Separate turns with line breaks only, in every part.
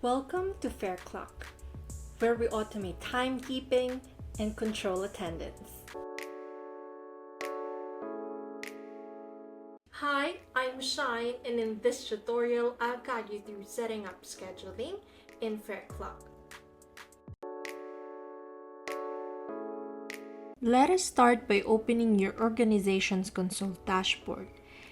Welcome to Fareclock, where we automate timekeeping and control attendance. Hi, I'm Shine, and in this tutorial, I'll guide you through setting up scheduling in Fareclock. Let us start by opening your organization's console dashboard.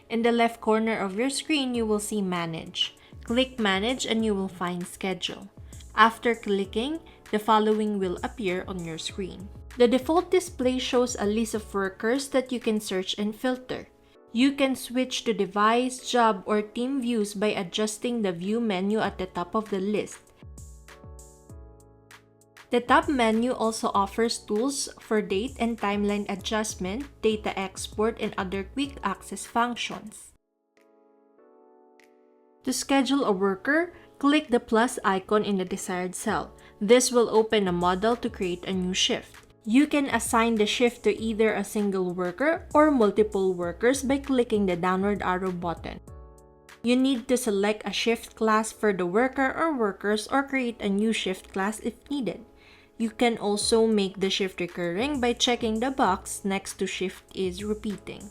In the left corner of your screen, you will see Manage. Click Manage and you will find Schedule. After clicking, the following will appear on your screen. The default display shows a list of workers that you can search and filter. You can switch to device, job, or team views by adjusting the View menu at the top of the list. The top menu also offers tools for date and timeline adjustment, data export, and other quick access functions. To schedule a worker, click the plus icon in the desired cell. This will open a model to create a new shift. You can assign the shift to either a single worker or multiple workers by clicking the downward arrow button. You need to select a shift class for the worker or workers or create a new shift class if needed. You can also make the shift recurring by checking the box next to shift is repeating.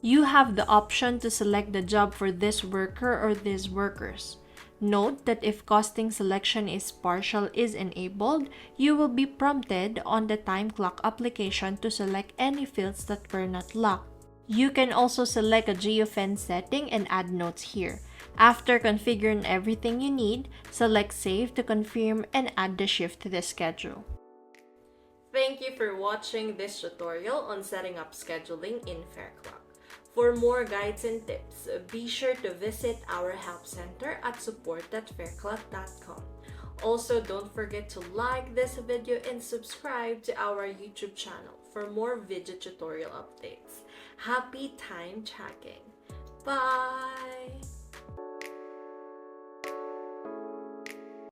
You have the option to select the job for this worker or these workers. Note that if costing selection is partial is enabled, you will be prompted on the time clock application to select any fields that were not locked. You can also select a geofence setting and add notes here. After configuring everything you need, select Save to confirm and add the shift to the schedule. Thank you for watching this tutorial on setting up scheduling in Fareclock. For more guides and tips, be sure to visit our help center at support.fareclock.com. Also, don't forget to like this video and subscribe to our YouTube channel for more video tutorial updates. Happy time tracking! Bye!